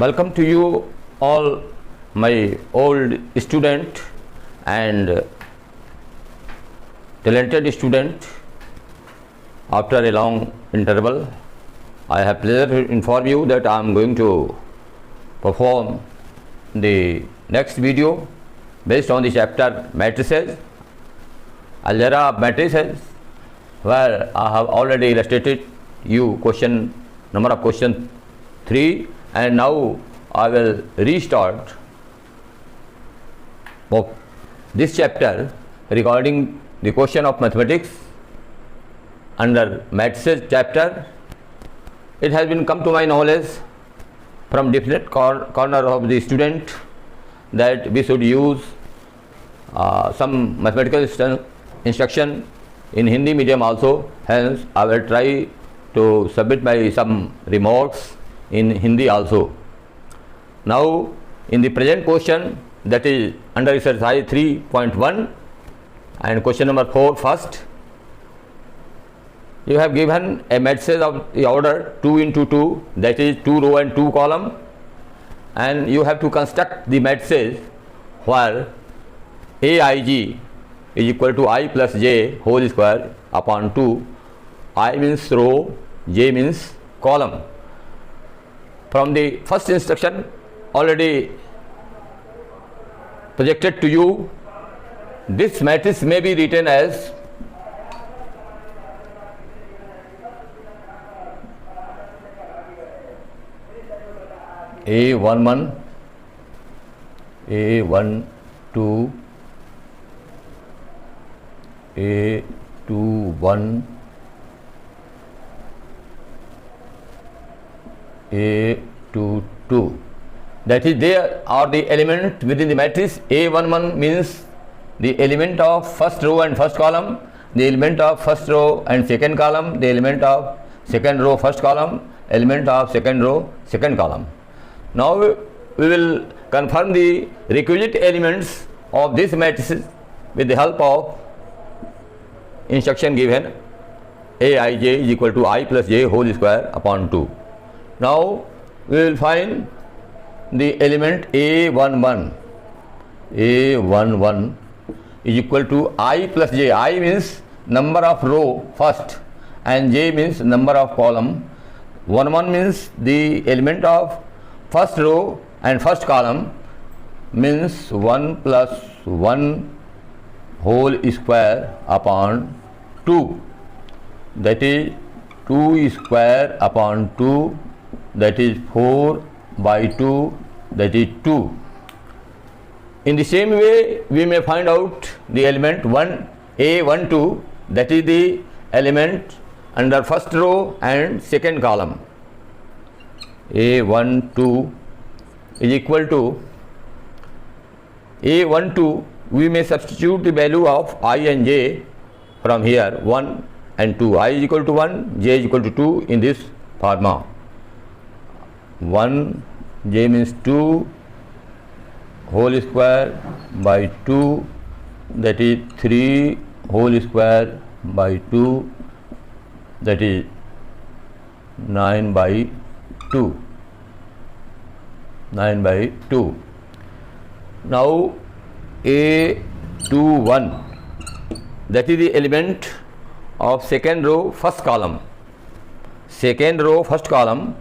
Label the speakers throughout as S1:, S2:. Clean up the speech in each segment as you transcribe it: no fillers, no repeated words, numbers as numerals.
S1: Welcome to you all, my old student and talented student. After a long interval, I have pleasure to inform you that I am going to perform the next video based on the chapter matrices, algebra of matrices, where I have already illustrated you number of question 3, and now I will restart of this chapter regarding the question of mathematics under matrices chapter. It has been come to my knowledge from different corner of the student that we should use some mathematical instruction in Hindi medium also. Hence, I will try to submit my some remarks in Hindi also. Now, in the present question, that is under exercise 3.1 and question number 4 first, you have given a matrices of the order 2 into 2, that is 2 row and 2 column, and you have to construct the matrices where Aij is equal to I plus j whole square upon 2. I means row, j means column. From the first instruction already projected to you, this matrix may be written as A11, A12, A21, A22. That is, there are the element within the matrix. A11 means the element of first row and first column, the element of first row and second column, the element of second row first column, element of second row second column. Now we will confirm the requisite elements of this matrix with the help of instruction given Aij is equal to I plus j whole square upon 2. Now we will find the element A11. A11 is equal to I plus j. I means number of row first and j means number of column. 11 means the element of first row and first column, means 1 plus 1 whole square upon 2, that is 2 square upon 2, that is 4 by 2, that is 2. In the same way, we may find out the element A12, that is the element under first row and second column. A12 is equal to A12, we may substitute the value of I and j from here, 1 and 2. I is equal to 1, j is equal to 2 in this formula. 1, j means 2 whole square by 2, that is 3 whole square by 2, that is 9 by 2. 9 by 2. Now A21, that is the element of second row first column. Second row first column,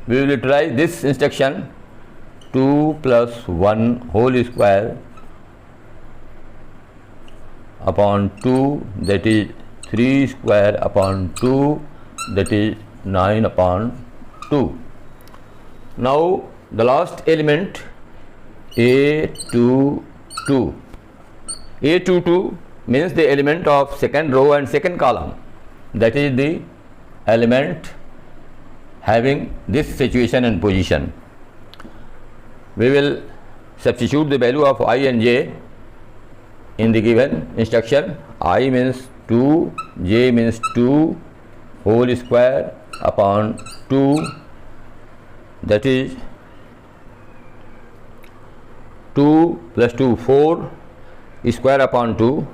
S1: we will utilize this instruction 2 plus 1 whole square upon 2, that is 3 square upon 2, that is 9 upon 2. Now the last element A22. A22 means the element of second row and second column, that is the element having this situation and position. We will substitute the value of I and j in the given instruction. I means 2, j means 2 whole square upon 2, that is 2 plus 2, 4 square upon 2,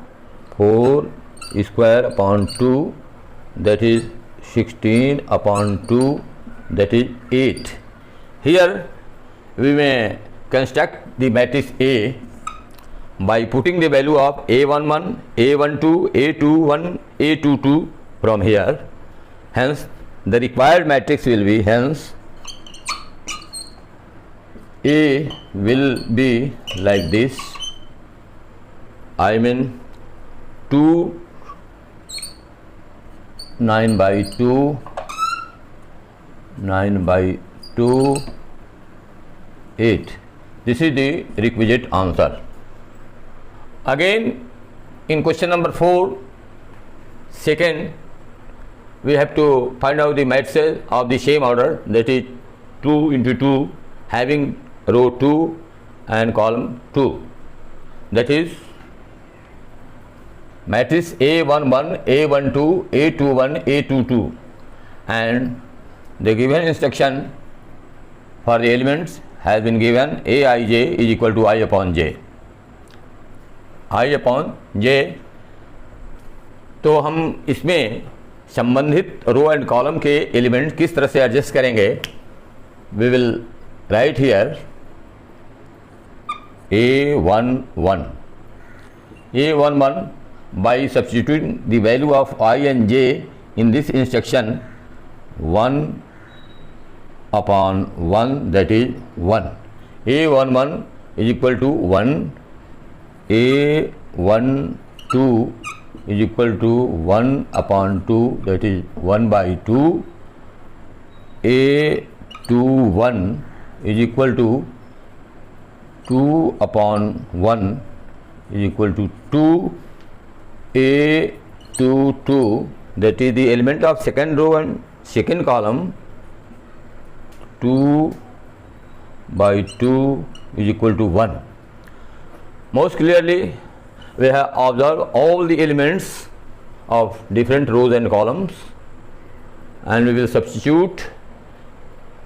S1: 4 square upon 2, that is 16 upon 2, that is 8. Here we may construct the matrix A by putting the value of A11, A12, A21, A22 from here. Hence, the required matrix will be, hence, A will be like this. I mean 2, 9 by 2, 9 by 2, 8. This is the requisite answer. Again, in question number 4, second, we have to find out the matrices of the same order, that is 2 into 2, having row 2 and column 2. That is matrix A11, A12, A21, A22, and the given instruction for the elements has been given Aij is equal to I upon j. I upon j. तो हम इसमें संबंधित row and column के element किस तरह से adjust करेंगे, we will write here A11. A11 by substituting the value of I and j in this instruction, 1 upon 1, that is 1. A11 is equal to 1. A12 is equal to 1 upon 2, that is 1 by 2. A21 is equal to 2 upon 1 is equal to 2. A22, that is the element of second row and second column, 2 by 2 is equal to 1. Most clearly, we have observed all the elements of different rows and columns, and we will substitute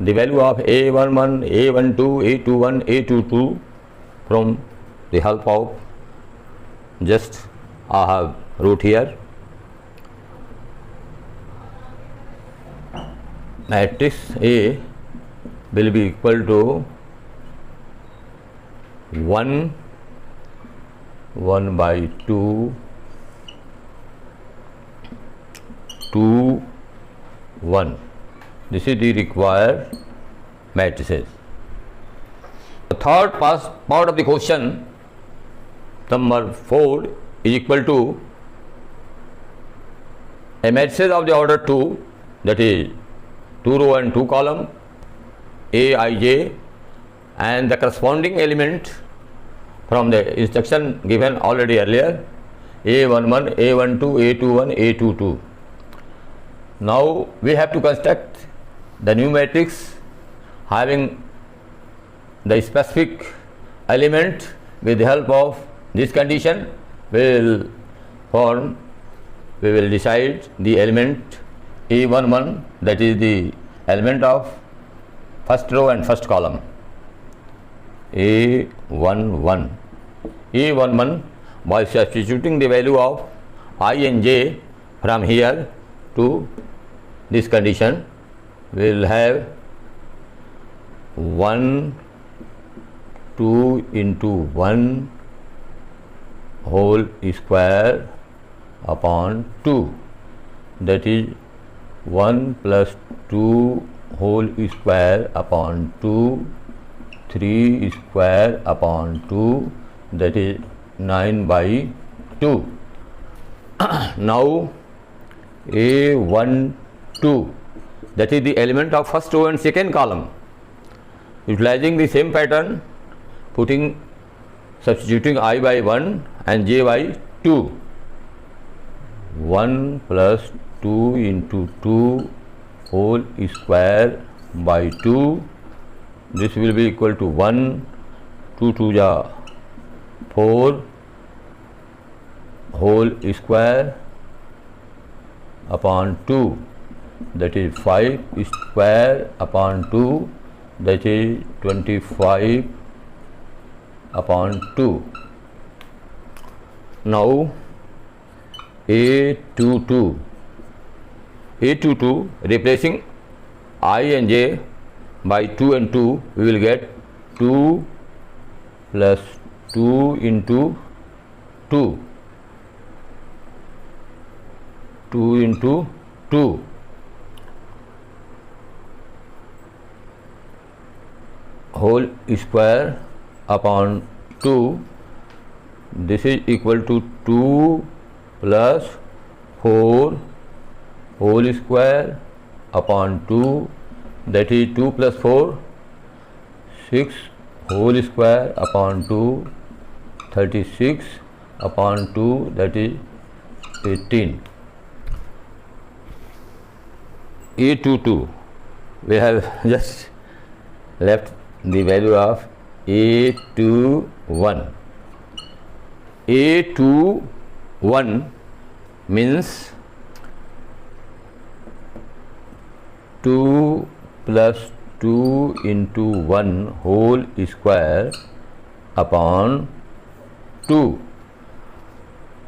S1: the value of A11, A12, A21, A22 from the help of just I have wrote here matrix A will be equal to 1, 1 by 2, 2, 1. This is the required matrices. The third part of the question, number 4, is equal to a matrices of the order 2, that is 2 row and 2 column, Aij, and the corresponding element from the instruction given already earlier, A11, A12, A21, A22. Now we have to construct the new matrix having the specific element. With the help of this condition, we will decide the element A11, that is the element of first row and first column. A11 by substituting the value of I and j from here to this condition, we will have 1, 2 into 1 whole square upon 2, that is 1 plus 2 whole square upon 2, 3 square upon 2, that is 9 by 2. Now A12, that is the element of first row and second column. Utilizing the same pattern, substituting I by 1 and j by 2. 1 plus 2 into 2 whole square by 2. This will be equal to 1, 2 2 ja 4 whole square upon 2, that is 5 square upon 2, that is 25 upon 2. Now A22 replacing I and j by 2 and 2, we will get 2 plus 2 into 2, 2 into 2, whole square upon 2. This is equal to 2 plus 4 whole square upon 2, that is 2 plus 4, 6 whole square upon 2, 36 upon 2, that is 18. A22, we have just left the value of A21. A21 means 2 plus 2 into 1 whole square upon 2,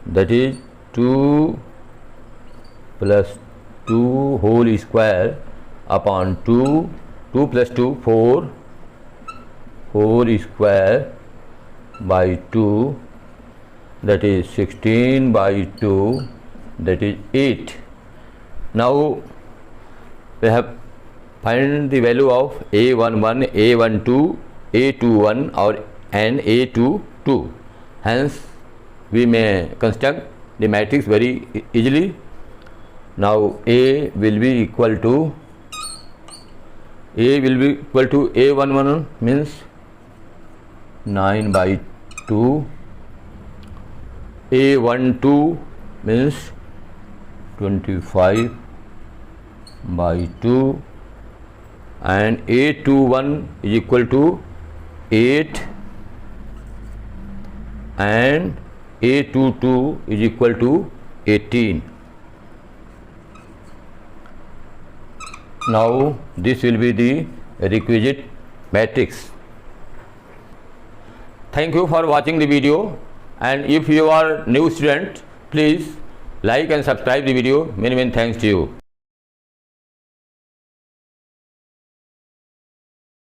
S1: that is 2 plus 2 whole square upon 2, 2 plus 2, 4 whole square by 2, that is 16 by 2, that is 8. Now we have find the value of A11, A12, A21 or and A22. Hence we may construct the matrix very easily. Now A will be equal to A11 means 9 by 2, A12 means 25 by 2, and A21 is equal to 8 and A22 is equal to 18. Now this will be the requisite matrix. Thank you for watching the video, and if you are new student, please like and subscribe the video. Many thanks to you.